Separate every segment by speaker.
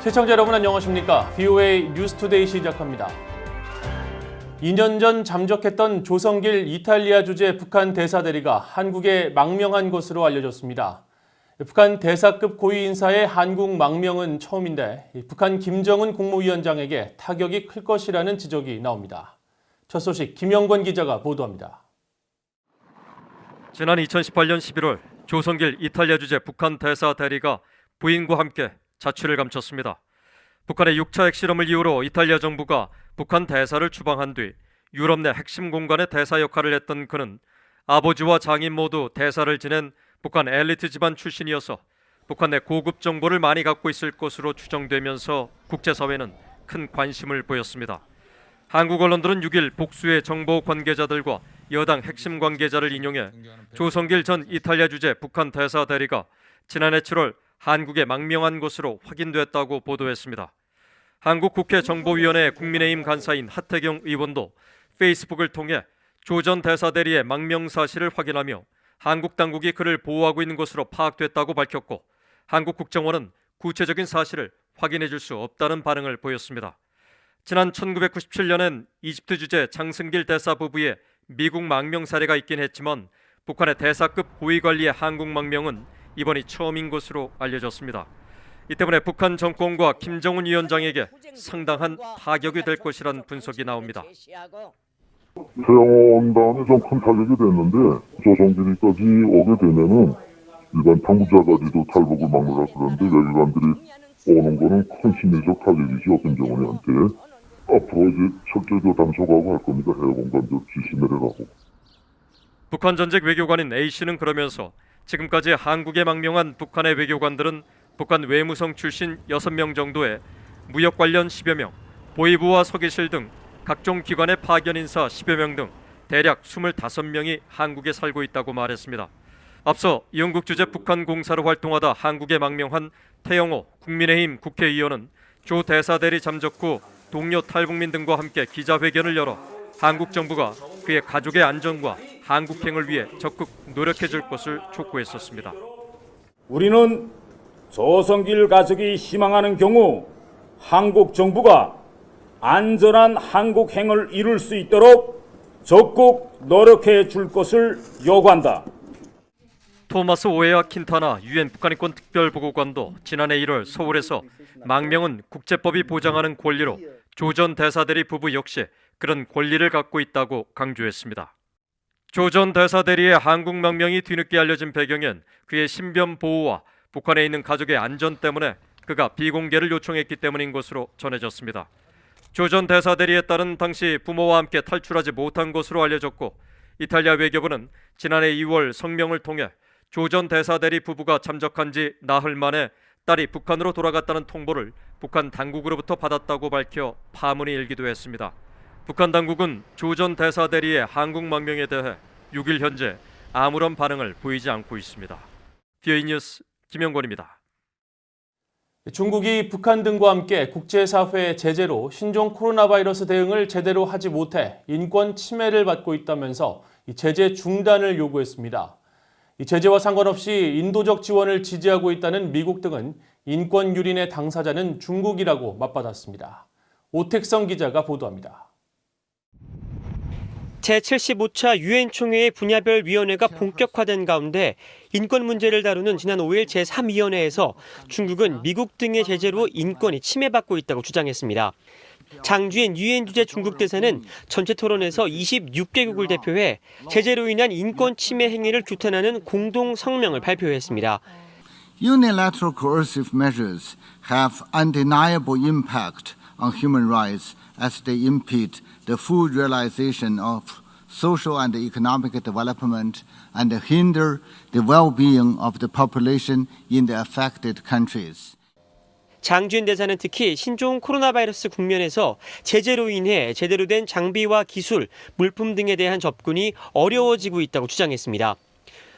Speaker 1: 시청자 여러분 안녕하십니까? VOA 뉴스투데이 시작합니다. 2년 전 잠적했던 조성길 이탈리아 주재 북한 대사 대리가 한국에 망명한 것으로 알려졌습니다. 북한 대사급 고위 인사의 한국 망명은 처음인데 북한 김정은 국무위원장에게 타격이 클 것이라는 지적이 나옵니다. 첫 소식 김영권 기자가 보도합니다.
Speaker 2: 지난 2018년 11월 조성길 이탈리아 주재 북한 대사 대리가 부인과 함께 자취를 감췄습니다. 북한의 6차 핵실험을 이유로 이탈리아 정부가 북한 대사를 추방한 뒤 유럽 내 핵심 공간의 대사 역할을 했던 그는 아버지와 장인 모두 대사를 지낸 북한 엘리트 집안 출신이어서 북한 내 고급 정보를 많이 갖고 있을 것으로 추정되면서 국제사회는 큰 관심을 보였습니다. 한국 언론들은 6일 복수의 정보 관계자들과 여당 핵심 관계자를 인용해 조성길 전 이탈리아 주재 북한 대사 대리가 지난해 7월 한국에 망명한 것으로 확인됐다고 보도했습니다. 한국 국회 정보위원회 국민의힘 간사인 하태경 의원도 페이스북을 통해 조 전 대사 대리의 망명 사실을 확인하며 한국 당국이 그를 보호하고 있는 것으로 파악됐다고 밝혔고 한국 국정원은 구체적인 사실을 확인해 줄 수 없다는 반응을 보였습니다. 지난 1997년엔 이집트 주재 장승길 대사 부부의 미국 망명 사례가 있긴 했지만 북한의 대사급 고위 관리의 한국 망명은 이번이 처음인 것으로 알려졌습니다. 이 때문에 북한 정권과 김정은 위원장에게 상당한 타격이 될 것이란 분석이 나옵니다.
Speaker 3: 태양원단에 좀 큰 타격이 됐는데 조성길이까지 오게 되면은 일반 당국자까지도 탈북을 막으라 그러는데 외교관들이 오는 거는 큰 심리적 타격이죠, 김정은이한테. 앞으로 이제 철저히 단속하고 할 겁니다. 해외공관들 지시 내려가고.
Speaker 2: 북한 전직 외교관인 A씨는 그러면서 지금까지 한국에 망명한 북한의 외교관들은 북한 외무성 출신 6명 정도에 무역 관련 10여 명, 보위부와 서기실 등 각종 기관의 파견 인사 10여 명 등 대략 25명이 한국에 살고 있다고 말했습니다. 앞서 영국 주재 북한 공사로 활동하다 한국에 망명한 태영호 국민의힘 국회의원은 조 대사 대리 잠적 후 동료 탈북민 등과 함께 기자회견을 열어 한국 정부가 그의 가족의 안전과 한국행을 위해 적극 노력해 줄 것을 촉구했었습니다.
Speaker 4: 우리는 조성길 가족이 희망하는 경우 한국 정부가 안전한 한국행을 이룰 수 있도록 적극 노력해 줄 것을 요구한다.
Speaker 2: 토마스 오에아 킨타나 유엔 북한인권 특별보고관도 지난해 1월 서울에서 망명은 국제법이 보장하는 권리로 조 전 대사대리 부부 역시 그런 권리를 갖고 있다고 강조했습니다. 조 전 대사대리의 한국 망명이 뒤늦게 알려진 배경엔 그의 신변 보호와 북한에 있는 가족의 안전 때문에 그가 비공개를 요청했기 때문인 것으로 전해졌습니다. 조 전 대사대리에 따른 당시 부모와 함께 탈출하지 못한 것으로 알려졌고 이탈리아 외교부는 지난해 2월 성명을 통해 조 전 대사대리 부부가 잠적한 지 나흘 만에 딸이 북한으로 돌아갔다는 통보를 북한 당국으로부터 받았다고 밝혀 파문이 일기도 했습니다. 북한 당국은 조 전 대사대리의 한국 망명에 대해 6일 현재 아무런 반응을 보이지 않고 있습니다. VOA 뉴스 김영권입니다.
Speaker 1: 중국이 북한 등과 함께 국제사회의 제재로 신종 코로나 바이러스 대응을 제대로 하지 못해 인권 침해를 받고 있다면서 제재 중단을 요구했습니다. 이 제재와 상관없이 인도적 지원을 지지하고 있다는 미국 등은 인권 유린의 당사자는 중국이라고 맞받았습니다. 오택성 기자가 보도합니다.
Speaker 5: 제75차 유엔 총회의 분야별 위원회가 본격화된 가운데 인권 문제를 다루는 지난 5일 제3위원회에서 중국은 미국 등의 제재로 인권이 침해받고 있다고 주장했습니다. 장주엔 유엔 주재 중국 대사는 전체 토론에서 26개국을 대표해 제재로 인한 인권 침해 행위를 규탄하는 공동 성명을 발표했습니다.
Speaker 6: Unilateral coercive measures have undeniable impact on human rights as they impede the full realization of social and economic development and hinder the well-being of the population in the affected countries.
Speaker 5: 장주엔 대사는 특히 신종 코로나 바이러스 국면에서 제재로 인해 제대로 된 장비와 기술, 물품 등에 대한 접근이 어려워지고 있다고 주장했습니다.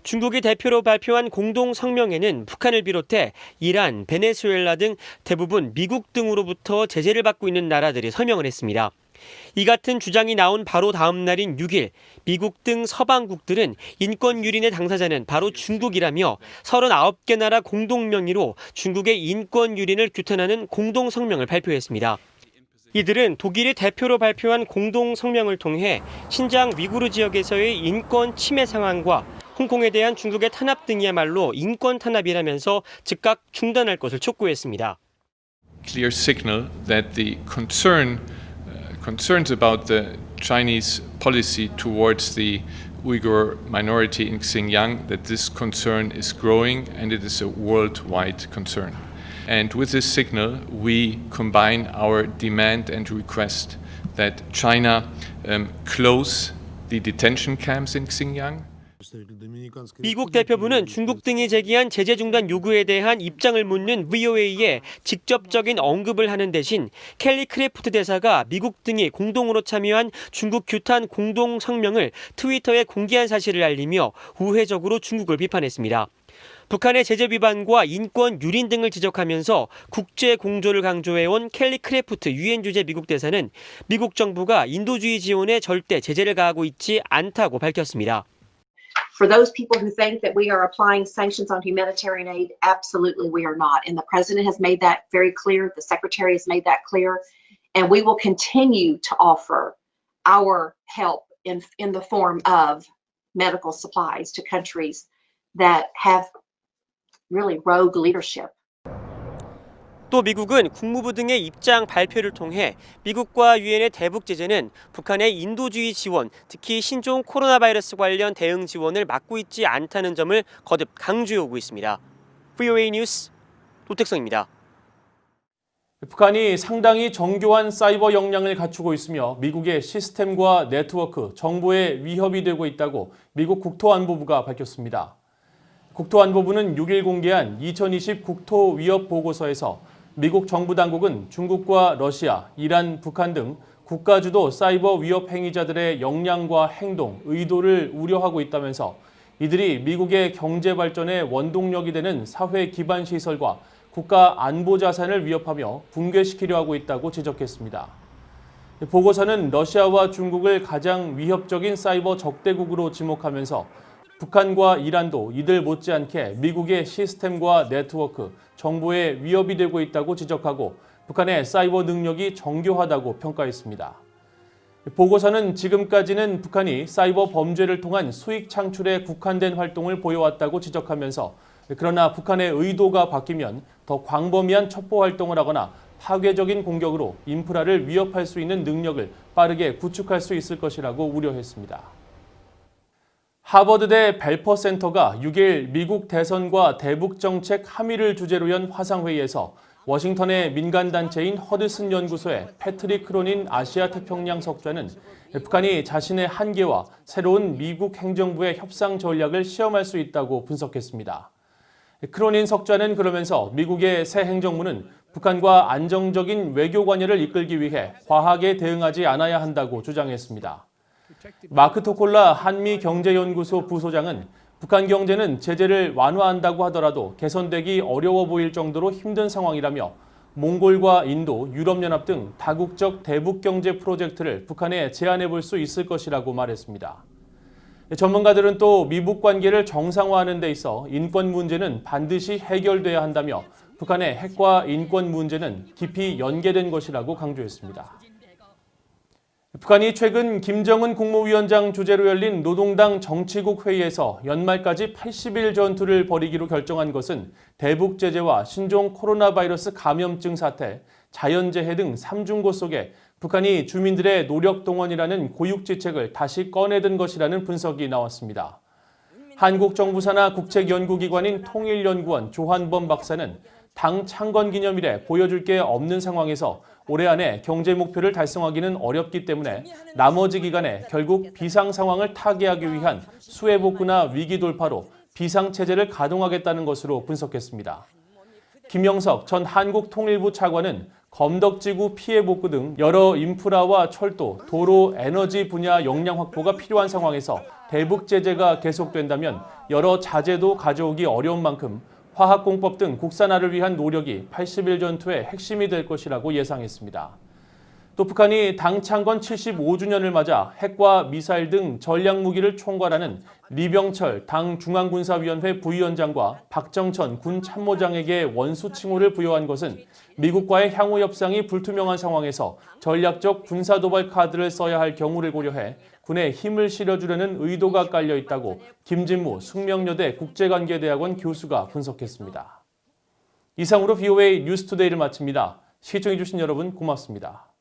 Speaker 5: 중국이 대표로 발표한 공동 성명에는 북한을 비롯해 이란, 베네수엘라 등 대부분 미국 등으로부터 제재를 받고 있는 나라들이 서명을 했습니다. 이 같은 주장이 나온 바로 다음 날인 6일, 미국 등 서방국들은 인권 유린의 당사자는 바로 중국이라며 39개 나라 공동 명의로 중국의 인권 유린을 규탄하는 공동 성명을 발표했습니다. 이들은 독일이 대표로 발표한 공동 성명을 통해 신장 위구르 지역에서의 인권 침해 상황과 홍콩에 대한 중국의 탄압 등이야말로 인권 탄압이라면서 즉각 중단할 것을 촉구했습니다.
Speaker 7: Clear signal that the concerns about the Chinese policy towards the Uyghur minority in Xinjiang, that this concern is growing and it is a worldwide concern. And with this signal, we combine our demand and request that China close the detention camps in Xinjiang.
Speaker 5: 미국 대표부는 중국 등이 제기한 제재 중단 요구에 대한 입장을 묻는 VOA에 직접적인 언급을 하는 대신 켈리 크래프트 대사가 미국 등이 공동으로 참여한 중국 규탄 공동 성명을 트위터에 공개한 사실을 알리며 우회적으로 중국을 비판했습니다. 북한의 제재 위반과 인권 유린 등을 지적하면서 국제 공조를 강조해온 켈리 크래프트 유엔 주재 미국 대사는 미국 정부가 인도주의 지원에 절대 제재를 가하고 있지 않다고 밝혔습니다.
Speaker 8: For those people who think that we are applying sanctions on humanitarian aid, absolutely we are not. And the president has made that very clear. The secretary has made that clear. And we will continue to offer our help in the form of medical supplies to countries that have really rogue leadership.
Speaker 5: 또 미국은 국무부 등의 입장 발표를 통해 미국과 유엔의 대북 제재는 북한의 인도주의 지원, 특히 신종 코로나 바이러스 관련 대응 지원을 막고 있지 않다는 점을 거듭 강조해오고 있습니다. VOA 뉴스 도택성입니다.
Speaker 1: 북한이 상당히 정교한 사이버 역량을 갖추고 있으며 미국의 시스템과 네트워크, 정보에 위협이 되고 있다고 미국 국토안보부가 밝혔습니다. 국토안보부는 6일 공개한 2020 국토위협 보고서에서 미국 정부 당국은 중국과 러시아, 이란, 북한 등 국가주도 사이버 위협 행위자들의 역량과 행동, 의도를 우려하고 있다면서 이들이 미국의 경제 발전의 원동력이 되는 사회 기반 시설과 국가 안보 자산을 위협하며 붕괴시키려 하고 있다고 지적했습니다. 보고서는 러시아와 중국을 가장 위협적인 사이버 적대국으로 지목하면서 북한과 이란도 이들 못지않게 미국의 시스템과 네트워크, 정보에 위협이 되고 있다고 지적하고 북한의 사이버 능력이 정교하다고 평가했습니다. 보고서는 지금까지는 북한이 사이버 범죄를 통한 수익 창출에 국한된 활동을 보여왔다고 지적하면서 그러나 북한의 의도가 바뀌면 더 광범위한 첩보 활동을 하거나 파괴적인 공격으로 인프라를 위협할 수 있는 능력을 빠르게 구축할 수 있을 것이라고 우려했습니다. 하버드대 벨퍼 센터가 6일 미국 대선과 대북 정책 함의를 주제로 연 화상회의에서 워싱턴의 민간단체인 허드슨 연구소의 패트릭 크로닌 아시아 태평양 석좌는 북한이 자신의 한계와 새로운 미국 행정부의 협상 전략을 시험할 수 있다고 분석했습니다. 크로닌 석좌는 그러면서 미국의 새 행정부는 북한과 안정적인 외교 관계를 이끌기 위해 과하게 대응하지 않아야 한다고 주장했습니다. 마크 토콜라 한미경제연구소 부소장은 북한 경제는 제재를 완화한다고 하더라도 개선되기 어려워 보일 정도로 힘든 상황이라며 몽골과 인도, 유럽연합 등 다국적 대북 경제 프로젝트를 북한에 제안해 볼 수 있을 것이라고 말했습니다. 전문가들은 또 미북 관계를 정상화하는 데 있어 인권 문제는 반드시 해결돼야 한다며 북한의 핵과 인권 문제는 깊이 연계된 것이라고 강조했습니다. 북한이 최근 김정은 국무위원장 주재로 열린 노동당 정치국 회의에서 연말까지 80일 전투를 벌이기로 결정한 것은 대북 제재와 신종 코로나 바이러스 감염증 사태, 자연재해 등 3중고 속에 북한이 주민들의 노력 동원이라는 고육지책을 다시 꺼내든 것이라는 분석이 나왔습니다. 한국 정부 산하 국책연구기관인 통일연구원 조한범 박사는 당 창건 기념일에 보여줄 게 없는 상황에서 올해 안에 경제 목표를 달성하기는 어렵기 때문에 나머지 기간에 결국 비상 상황을 타개하기 위한 수해 복구나 위기 돌파로 비상체제를 가동하겠다는 것으로 분석했습니다. 김영석 전 한국통일부 차관은 검덕지구 피해 복구 등 여러 인프라와 철도, 도로, 에너지 분야 역량 확보가 필요한 상황에서 대북 제재가 계속된다면 여러 자재도 가져오기 어려운 만큼 화학공법 등 국산화를 위한 노력이 80일 전투의 핵심이 될 것이라고 예상했습니다. 또 북한이 당 창건 75주년을 맞아 핵과 미사일 등 전략무기를 총괄하는 리병철 당 중앙군사위원회 부위원장과 박정천 군 참모장에게 원수 칭호를 부여한 것은 미국과의 향후 협상이 불투명한 상황에서 전략적 군사도발 카드를 써야 할 경우를 고려해 군에 힘을 실어주려는 의도가 깔려 있다고 김진무 숙명여대 국제관계대학원 교수가 분석했습니다. 이상으로 VOA 뉴스투데이를 마칩니다. 시청해주신 여러분 고맙습니다.